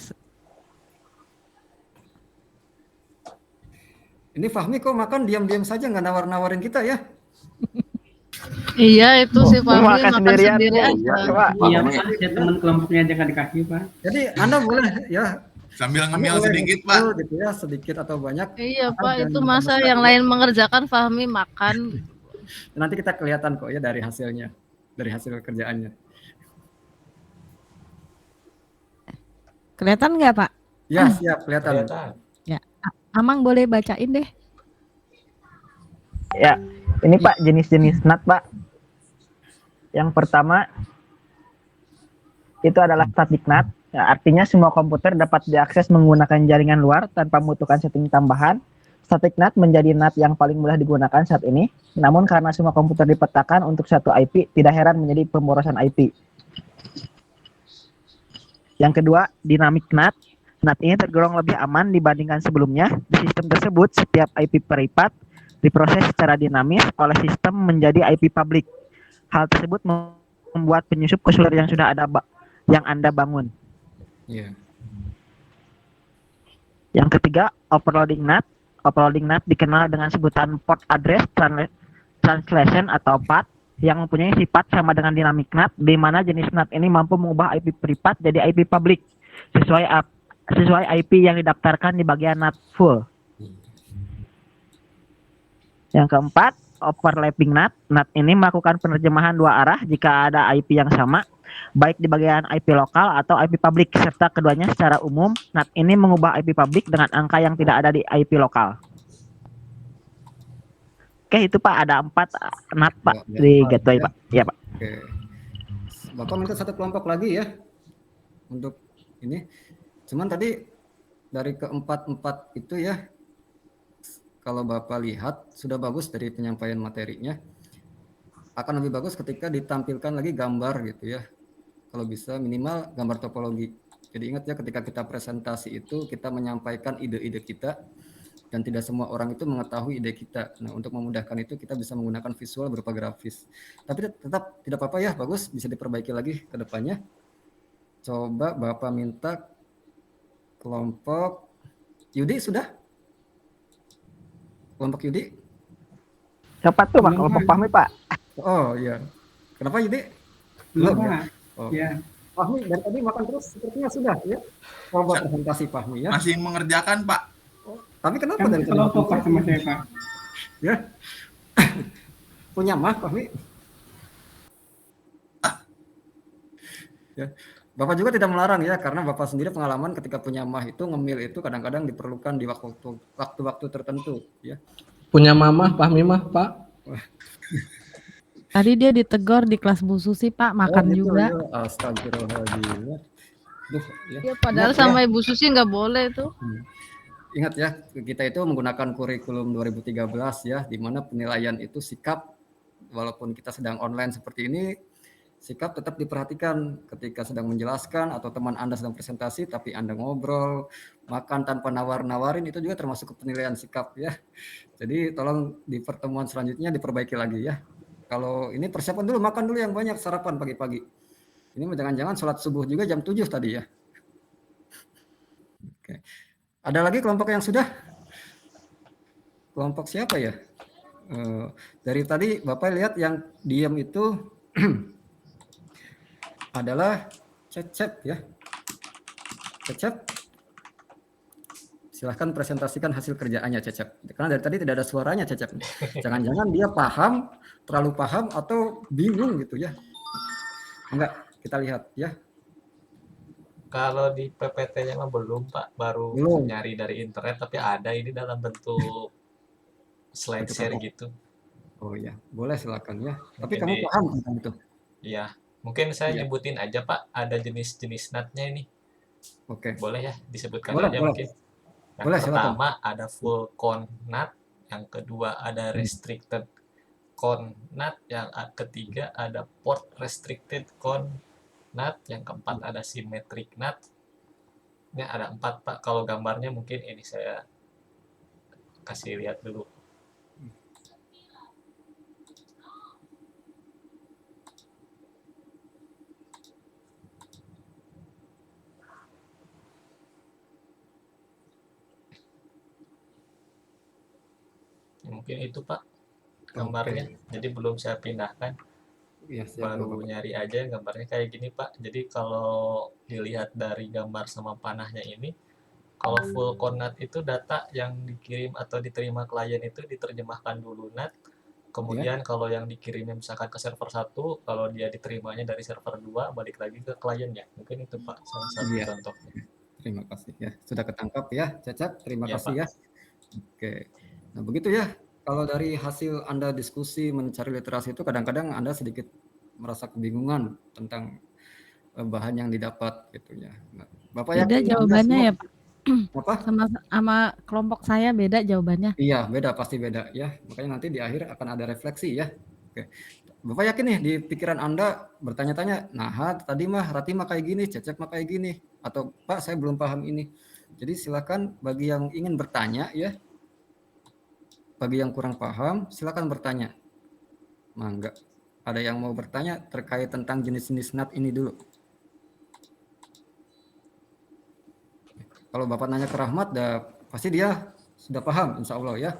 Ini Fahmi kok makan diam-diam saja nggak nawar-nawarin kita ya? Iya itu si Fahmi makan makan sendirian. sendiri aja. Iya Pak, ya teman kelompoknya aja nggak dikasih Pak. Jadi Anda boleh ya Sambil Anda ngemil boleh sedikit, ngumpul Pak. gitu ya, sedikit atau banyak. Iya Pak, Dan itu masa besar yang ya. lain mengerjakan Fahmi makan. Nanti kita kelihatan kok ya dari hasilnya, dari hasil kerjaannya. Kelihatan nggak Pak? Ya, siap, kelihatan. Ya, Amang boleh bacain deh. Ya, ini Pak jenis-jenis NAT Pak. Yang pertama itu adalah static NAT. Ya, artinya semua komputer dapat diakses menggunakan jaringan luar tanpa membutuhkan setting tambahan. Static NAT menjadi NAT yang paling mudah digunakan saat ini. Namun karena semua komputer dipetakan untuk satu IP, tidak heran menjadi pemborosan IP. Yang kedua, dynamic NAT. NAT ini tergolong lebih aman dibandingkan sebelumnya. Di sistem tersebut, setiap IP peripat diproses secara dinamis oleh sistem menjadi IP publik. Hal tersebut membuat penyusup kesulitan yang sudah ada yang Anda bangun. Iya. Yang ketiga, overloading NAT. Overloading NAT dikenal dengan sebutan port address translation atau PAT yang mempunyai sifat sama dengan dynamic NAT, di mana jenis NAT ini mampu mengubah IP privat jadi IP publik sesuai IP yang didaftarkan di bagian NAT full. Yang keempat, overlapping NAT. NAT ini melakukan penerjemahan dua arah jika ada IP yang sama, baik di bagian IP lokal atau IP publik, serta keduanya secara umum, NAT ini mengubah IP publik dengan angka yang tidak ada di IP lokal. Oke, itu Pak, ada 4 NAT Pak di gateway Pak. Iya Pak. Oke. Bapak minta satu kelompok lagi ya untuk ini. Cuman tadi dari keempat itu ya, kalau Bapak lihat sudah bagus dari penyampaian materinya. Akan lebih bagus ketika ditampilkan lagi gambar gitu ya. Kalau bisa minimal gambar topologi. Jadi ingat ya, ketika kita presentasi itu kita menyampaikan ide-ide kita dan tidak semua orang itu mengetahui ide kita. Nah, untuk memudahkan itu kita bisa menggunakan visual berupa grafis. Tapi tetap tidak apa-apa ya, bagus, bisa diperbaiki lagi ke depannya. Coba Bapak minta kelompok Yudi sudah? Kelompok Yudi? Siapa tuh Pak? Kelompok Fahmi Pak. Oh iya. Kenapa Yudi? Belum Belum, Pak. Oh. Ya. Fahmi dari tadi makan terus sepertinya sudah ya. Coba presentasi Fahmi ya. Masih mengerjakan, Pak. Tapi kenapa Kan dari tadi kelompok makan Pak sama saya Pak. ya? Punya mah Fahmi. Ya. Bapak juga tidak melarang ya, karena Bapak sendiri pengalaman ketika punya mah itu ngemil itu kadang-kadang diperlukan di waktu-waktu tertentu ya. Punya mamah, Fahmi mah, Pak. Tadi dia ditegur di kelas Bu Susi Pak, makan gitu, juga. Ya. Astagfirullahaladzim. Duh, ya. Ya padahal sama Ibu Susi nggak boleh tuh. Ingat ya, kita itu menggunakan kurikulum 2013 ya, di mana penilaian itu sikap, walaupun kita sedang online seperti ini, sikap tetap diperhatikan ketika sedang menjelaskan atau teman Anda sedang presentasi tapi Anda ngobrol, makan tanpa nawar-nawarin, itu juga termasuk penilaian sikap ya. Jadi tolong di pertemuan selanjutnya diperbaiki lagi ya. Kalau ini persiapan dulu, makan dulu yang banyak, sarapan pagi-pagi. Ini jangan-jangan sholat subuh juga jam 7 tadi ya. Oke. Ada lagi kelompok yang sudah? Kelompok siapa ya? Dari tadi Bapak lihat yang diam itu adalah Cecep ya. Cecep, silahkan presentasikan hasil kerjaannya Cecep. Karena dari tadi tidak ada suaranya Cecep. Jangan-jangan dia paham terlalu paham atau bingung gitu ya. Enggak, kita lihat ya. Kalau di PPT-nya mah belum Pak, baru Belum. nyari dari internet, tapi ada ini dalam bentuk slide Bentuk share apa? gitu. Oh ya, boleh silakan ya. Tapi Mungkin kamu paham tentang itu? Iya, mungkin saya Iya. nyebutin aja Pak, ada jenis-jenis NAT-nya ini. Oke. Boleh ya, disebutkan Boleh, aja boleh. mungkin. Yang Boleh, silakan. pertama ada full con NAT, yang kedua ada restricted con NAT, yang ketiga ada port restricted con NAT, yang keempat ada symmetric NAT. Ini ada 4 Pak, kalau gambarnya mungkin ini saya kasih lihat dulu. Mungkin itu Pak gambarnya. Jadi belum saya pindahkan. Iya, siap, Baru Bapak. nyari aja gambarnya kayak gini Pak. Jadi kalau dilihat dari gambar sama panahnya ini, kalau full con NAT itu data yang dikirim atau diterima klien itu diterjemahkan dulu NAT. Kemudian kalau yang dikirimnya misalkan ke server 1, kalau dia diterimanya dari server 2, balik lagi ke kliennya. Mungkin itu Pak salah satu Iya. contohnya. Terima kasih ya. Sudah ketangkap ya, Cecep. Terima Iya, kasih Pak. ya. Oke. Nah, begitu ya. Kalau dari hasil Anda diskusi mencari literasi itu kadang-kadang Anda sedikit merasa kebingungan tentang bahan yang didapat gitu ya. Nah, Bapak Beda yakin jawabannya ya, Pak. Apa? Sama kelompok saya beda jawabannya. Iya, beda, pasti beda ya. Makanya nanti di akhir akan ada refleksi ya. Oke. Bapak yakin nih di pikiran Anda bertanya-tanya, nah tadi mah Rati mah kayak gini, Cecep mah kayak gini, atau Pak saya belum paham ini. Jadi silakan bagi yang ingin bertanya ya, bagi yang kurang paham silakan bertanya. Mangga. Ada yang mau bertanya terkait tentang jenis-jenis NAT ini dulu? Kalau Bapak nanya ke Rahmat, pasti dia sudah paham, insya Allah ya.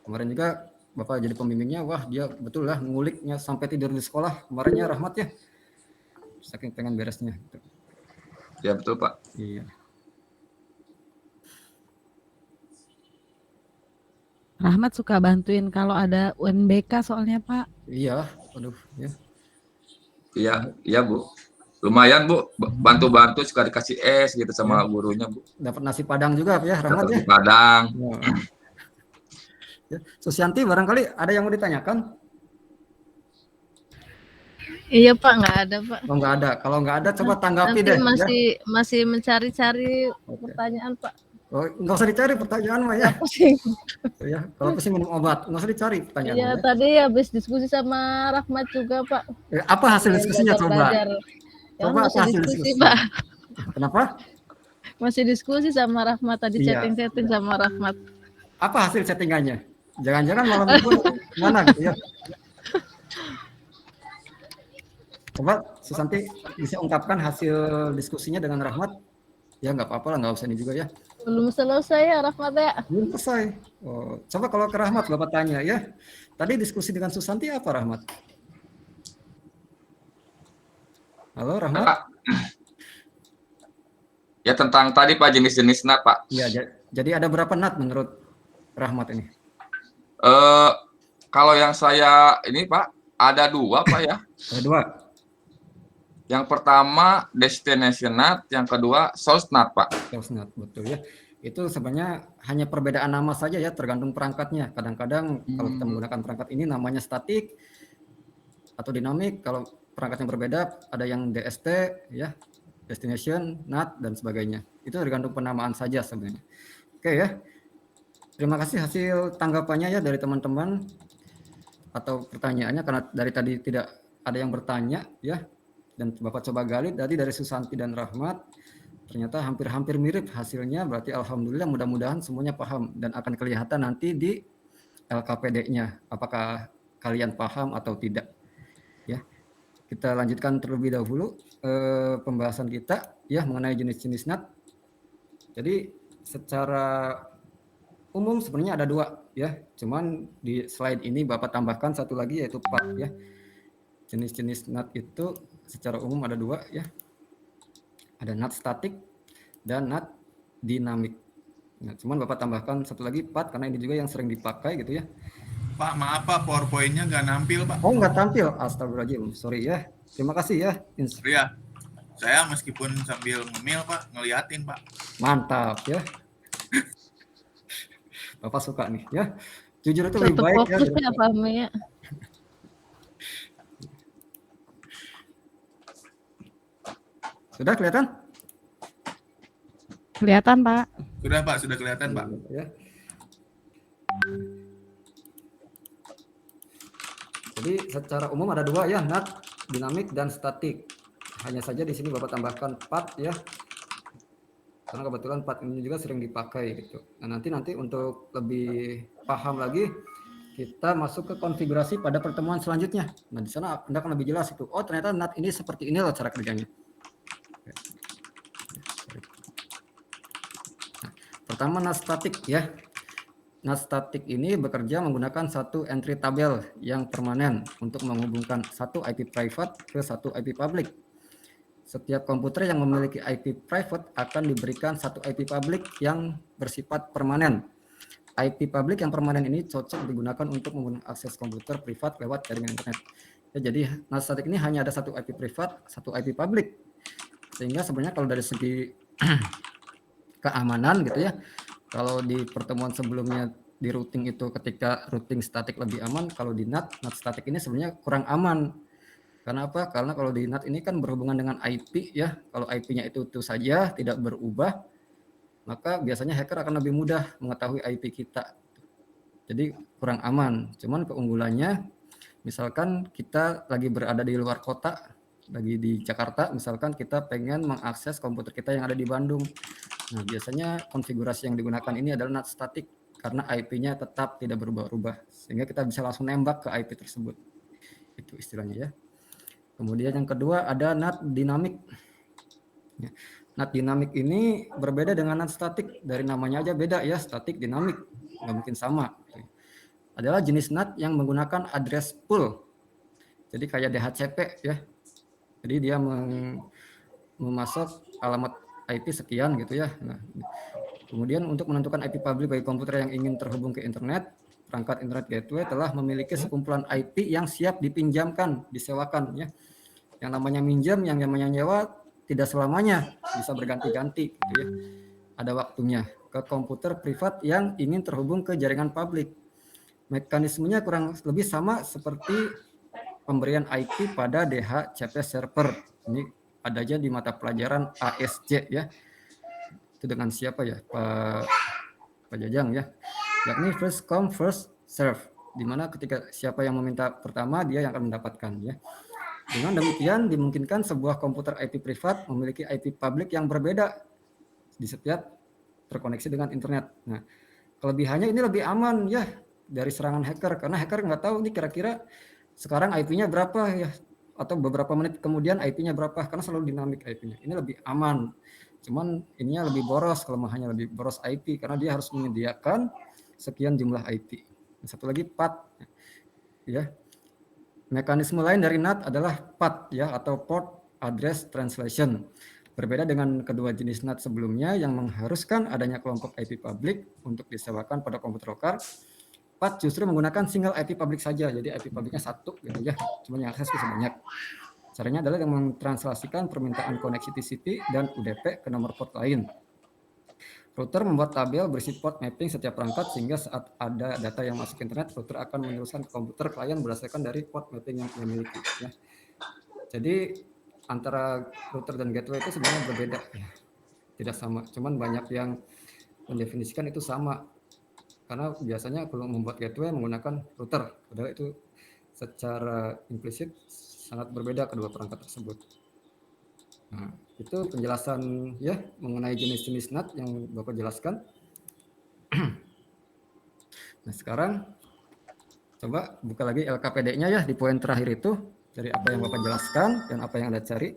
Kemarin juga Bapak jadi pembimbingnya, wah dia betul lah nguliknya sampai tidur di sekolah kemarinnya Rahmat ya. Saking pengen beresnya. Gitu. Ya betul Pak. Iya. Rahmat suka bantuin kalau ada UNBK soalnya Pak. Iya, aduh ya. Iya, iya Bu. Lumayan Bu, bantu-bantu suka dikasih es gitu sama gurunya Bu. Dapat nasi Padang juga ya Rahmat ya. Nasi Padang. Ya. Susianti barangkali ada yang mau ditanyakan? Iya Pak, nggak ada Pak. Oh nggak ada. Kalau nggak ada coba tanggapi Nanti deh. masih mencari-cari pertanyaan Pak. Oh, nggak usah dicari pertanyaan mah ya. Pusing. Ya, kalau pusing minum obat, nggak usah dicari pertanyaan. Iya, tadi habis diskusi sama Rahmat juga Pak. Apa hasil diskusinya coba? Coba apa hasil diskusi Pak? Kenapa? Masih diskusi sama Rahmat tadi, chatting-chatting sama Rahmat. Apa hasil chattingannya? Jangan-jangan malam minggu mana gitu ya? Coba Susanti bisa ungkapkan hasil diskusinya dengan Rahmat? Ya nggak apa-apa lah, nggak usah ini juga ya. Belum selesai ya Rahmat ya? Belum selesai. Oh, coba kalau ke Rahmat Bapak tanya ya. Tadi diskusi dengan Susanti apa Rahmat? Halo Rahmat? Ya tentang tadi Pak jenis-jenis NAT Pak. Iya, jadi ada berapa NAT menurut Rahmat ini? Kalau yang saya ini Pak ada 2 Pak ya. Ada 2. Yang pertama destination NAT, yang kedua source NAT Pak. Source NAT betul ya. Itu sebenarnya hanya perbedaan nama saja ya, tergantung perangkatnya. Kadang-kadang kalau kita menggunakan perangkat ini namanya statik atau dinamik. Kalau perangkat yang berbeda ada yang DST ya, destination, NAT dan sebagainya. Itu tergantung penamaan saja sebenarnya. Oke ya. Terima kasih hasil tanggapannya ya dari teman-teman atau pertanyaannya, karena dari tadi tidak ada yang bertanya ya. Dan Bapak coba gali tadi dari Susanti dan Rahmat, ternyata hampir-hampir mirip hasilnya, berarti alhamdulillah mudah-mudahan semuanya paham dan akan kelihatan nanti di LKPD-nya apakah kalian paham atau tidak. Ya. Kita lanjutkan terlebih dahulu pembahasan kita ya mengenai jenis-jenis NAT. Jadi secara umum sebenarnya ada 2 ya, cuman di slide ini Bapak tambahkan satu lagi yaitu PAT ya. Jenis-jenis NAT itu secara umum ada 2 ya. Ada NAT statik dan NAT dinamik. Nah, cuman Bapak tambahkan satu lagi PAT karena ini juga yang sering dipakai gitu ya. Pak, maaf Pak, PowerPoint-nya nggak nampil Pak. Oh, nggak tampil. Astagfirullahaladzim. Sorry ya. Terima kasih ya. Iya. Saya meskipun sambil ngemil Pak, ngeliatin Pak. Mantap ya. Bapak suka nih ya. Jujur itu lebih Tutup baik ya. fokus ya Pak ya. Sudah kelihatan? Kelihatan, Pak. Sudah Pak, sudah kelihatan Pak. Ya. Jadi secara umum ada dua ya, NAT, dinamik dan statik. Hanya saja di sini Bapak tambahkan PAT ya. Karena kebetulan PAT ini juga sering dipakai gitu. Nah, nanti untuk lebih paham lagi kita masuk ke konfigurasi pada pertemuan selanjutnya. Nah, di sana Anda akan lebih jelas itu. Oh, ternyata NAT ini seperti ini loh cara kerjanya. Nah, pertama NAT statik ya. NAT statik ini bekerja menggunakan satu entry tabel yang permanen untuk menghubungkan satu IP private ke satu IP public. Setiap komputer yang memiliki IP private akan diberikan satu IP public yang bersifat permanen. IP public yang permanen ini cocok digunakan untuk mengakses komputer privat lewat jaringan internet. Ya, jadi NAT statik ini hanya ada satu IP privat, satu IP public. Sehingga sebenarnya kalau dari segi keamanan gitu ya, kalau di pertemuan sebelumnya di routing itu ketika routing statik lebih aman, kalau di NAT statik ini sebenarnya kurang aman. Karena apa? Karena kalau di NAT ini kan berhubungan dengan IP ya. Kalau IP-nya itu saja tidak berubah, maka biasanya hacker akan lebih mudah mengetahui IP kita. Jadi kurang aman. Cuman keunggulannya, misalkan kita lagi berada di luar kota, lagi di Jakarta, misalkan kita pengen mengakses komputer kita yang ada di Bandung. Nah, biasanya konfigurasi yang digunakan ini adalah NAT statik karena IP-nya tetap tidak berubah-ubah, sehingga kita bisa langsung nembak ke IP tersebut. Itu istilahnya ya. Kemudian yang kedua ada NAT dinamik. NAT dinamik ini berbeda dengan NAT statik. Dari namanya aja beda ya, statik dinamik, nggak mungkin sama. Adalah jenis NAT yang menggunakan address pool. Jadi kayak DHCP ya. Jadi dia memasuk alamat IP sekian gitu ya. Nah, kemudian untuk menentukan IP public bagi komputer yang ingin terhubung ke internet, perangkat internet gateway telah memiliki sekumpulan IP yang siap dipinjamkan, disewakan ya. Yang namanya minjam, yang namanya nyewa tidak selamanya, bisa berganti-ganti gitu ya. Ada waktunya ke komputer privat yang ingin terhubung ke jaringan publik. Mekanismenya kurang lebih sama seperti pemberian IP pada DHCP server. Ini ada aja di mata pelajaran ASJ ya. Itu dengan siapa ya? Pak Jajang ya. Yakni first come first serve, di mana ketika siapa yang meminta pertama dia yang akan mendapatkan ya. Dengan demikian dimungkinkan sebuah komputer IP privat memiliki IP public yang berbeda di setiap terkoneksi dengan internet. Nah, kelebihannya ini lebih aman ya dari serangan hacker, karena hacker nggak tahu nih kira-kira sekarang IP-nya berapa ya, atau beberapa menit kemudian IP-nya berapa, karena selalu dinamik IP-nya. Ini lebih aman. Cuman ininya lebih boros, kelemahannya lebih boros IP karena dia harus menyediakan sekian jumlah IP. Satu lagi PAT ya. Mekanisme lain dari NAT adalah PAT ya, atau Port Address Translation. Berbeda dengan kedua jenis NAT sebelumnya yang mengharuskan adanya kelompok IP public untuk disewakan pada komputer lokal. PAT justru menggunakan single IP public saja, jadi IP publicnya satu gitu ya, cuma yang akses bisa banyak. Caranya adalah yang mentranslasikan permintaan koneksi TCP dan UDP ke nomor port lain. Router membuat tabel berisi port mapping setiap perangkat sehingga saat ada data yang masuk ke internet, router akan meneruskan ke komputer klien berdasarkan dari port mapping yang ia miliki. Ya. Jadi antara router dan gateway itu sebenarnya berbeda, ya. Tidak sama. Cuman banyak yang mendefinisikan itu sama. Karena biasanya kalau membuat gateway menggunakan router, padahal itu secara implisit sangat berbeda kedua perangkat tersebut. Nah, itu penjelasan ya mengenai jenis-jenis NAT yang Bapak jelaskan. Nah, sekarang coba buka lagi LKPD-nya ya di poin terakhir itu, dari apa yang Bapak jelaskan dan apa yang Anda cari.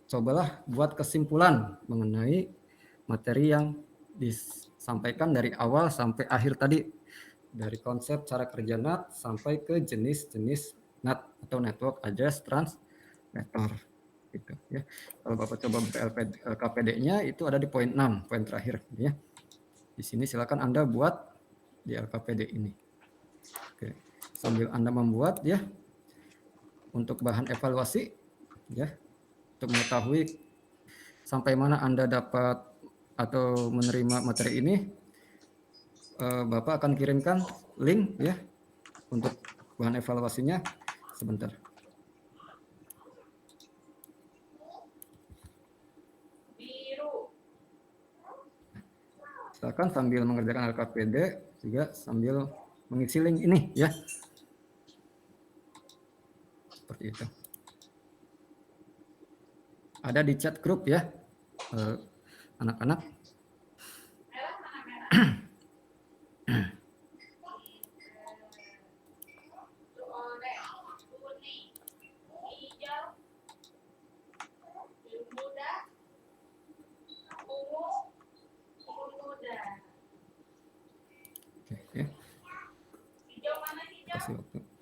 Cobalah buat kesimpulan mengenai materi yang disampaikan dari awal sampai akhir tadi, dari konsep cara kerja NAT sampai ke jenis-jenis NAT atau Network Address Translator. Gitu, ya. Kalau Bapak coba buka LKPD-nya itu ada di poin 6, poin terakhir ya. Di sini silakan Anda buat di LKPD ini. Oke. Oke. Sambil Anda membuat ya, untuk bahan evaluasi ya, untuk mengetahui sampai mana Anda dapat atau menerima materi ini, Bapak akan kirimkan link ya untuk bahan evaluasinya sebentar. Silakan sambil mengerjakan LKPD juga sambil mengisi link ini ya. Seperti itu. Ada di chat grup ya, anak-anak.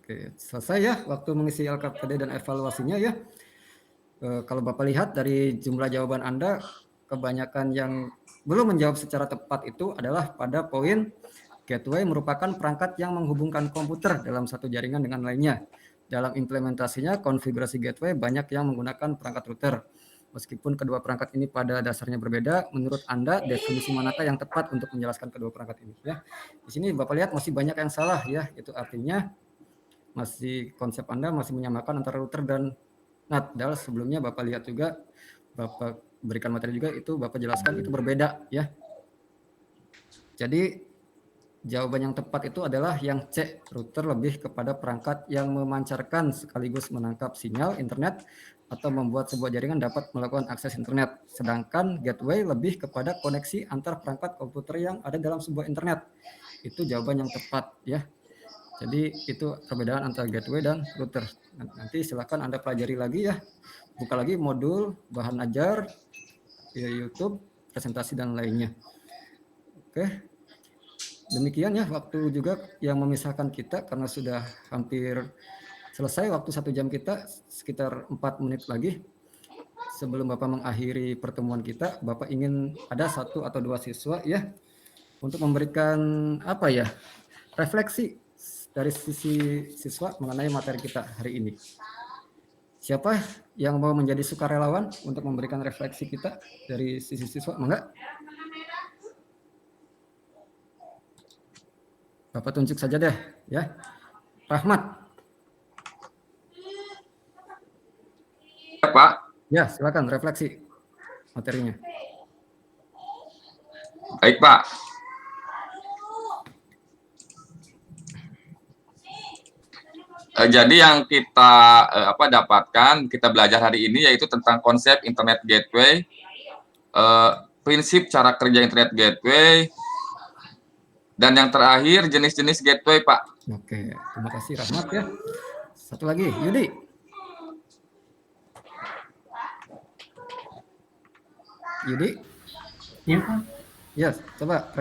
Oke, selesai ya waktu mengisi LKPD dan evaluasinya ya. Kalau Bapak lihat dari jumlah jawaban Anda, kebanyakan yang belum menjawab secara tepat itu adalah pada poin gateway merupakan perangkat yang menghubungkan komputer dalam satu jaringan dengan lainnya. Dalam implementasinya, konfigurasi gateway banyak yang menggunakan perangkat router. Meskipun kedua perangkat ini pada dasarnya berbeda, menurut Anda definisi manakah yang tepat untuk menjelaskan kedua perangkat ini? Ya, di sini Bapak lihat masih banyak yang salah ya. Itu artinya masih konsep Anda masih menyamakan antara router dan NAT. Padahal sebelumnya Bapak lihat juga, Bapak berikan materi juga itu Bapak jelaskan itu berbeda ya. Jadi jawaban yang tepat itu adalah yang C, router lebih kepada perangkat yang memancarkan sekaligus menangkap sinyal internet atau membuat sebuah jaringan dapat melakukan akses internet. Sedangkan gateway lebih kepada koneksi antar perangkat komputer yang ada dalam sebuah internet. Itu jawaban yang tepat ya. Jadi itu perbedaan antara gateway dan router. Nanti silakan Anda pelajari lagi ya. Buka lagi modul, bahan ajar, YouTube, presentasi dan lainnya. Oke. Demikian ya waktu juga yang memisahkan kita karena sudah hampir selesai waktu 1 jam kita, sekitar 4 menit lagi. Sebelum Bapak mengakhiri pertemuan kita, Bapak ingin ada 1 atau 2 siswa ya untuk memberikan apa ya, refleksi dari sisi siswa mengenai materi kita hari ini. Siapa yang mau menjadi sukarelawan untuk memberikan refleksi kita dari sisi siswa? Mangga? Bapak tunjuk saja deh ya. Rahmat. Ya, Pak. Ya, silakan refleksi materinya. Baik, Pak. Jadi yang kita dapatkan, kita belajar hari ini yaitu tentang konsep internet gateway, prinsip cara kerja internet gateway, dan yang terakhir jenis-jenis gateway, Pak. Oke, terima kasih Rahmat ya. Satu lagi, Yudi. Yudi? Iya, Pak. Ya, coba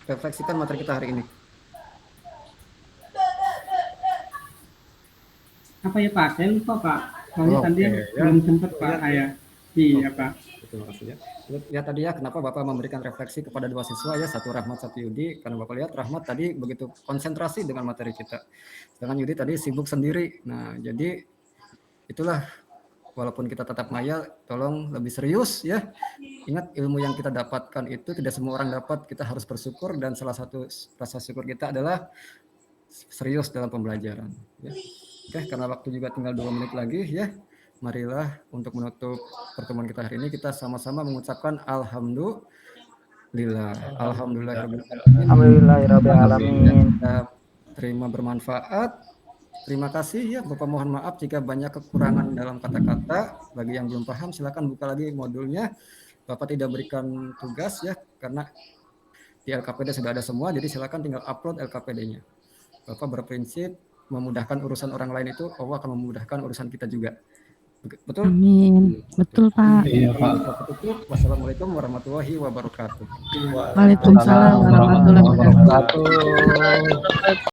refleksikan materi kita hari ini. Apa ya Pak? Saya lupa Pak. Soalnya tadi belum sempat Pak. Iya Pak. Terima kasih ya. Ya tadi ya kenapa Bapak memberikan refleksi kepada 2 siswa ya, 1 Rahmat, 1 Yudi, karena Bapak lihat Rahmat tadi begitu konsentrasi dengan materi kita. Sedangkan Yudi tadi sibuk sendiri. Nah, jadi itulah walaupun kita tetap maya, tolong lebih serius ya. Ingat ilmu yang kita dapatkan itu tidak semua orang dapat, kita harus bersyukur dan salah satu rasa syukur kita adalah serius dalam pembelajaran ya. Oke, karena waktu juga tinggal 2 menit lagi ya. Marilah untuk menutup pertemuan kita hari ini kita sama-sama mengucapkan alhamdulillah. Alhamdulillahirabbil alamin. Terima bermanfaat. Terima kasih ya Bapak, mohon maaf jika banyak kekurangan dalam kata-kata. Bagi yang belum paham silakan buka lagi modulnya. Bapak tidak berikan tugas ya karena di LKPD sudah ada semua, jadi silakan tinggal upload LKPD-nya. Bapak berprinsip memudahkan urusan orang lain itu Allah akan memudahkan urusan kita juga. Betul? Amin. Betul, Pak. Iya, Pak. Wassalamualaikum warahmatullahi wabarakatuh. Waalaikumsalam warahmatullahi wabarakatuh.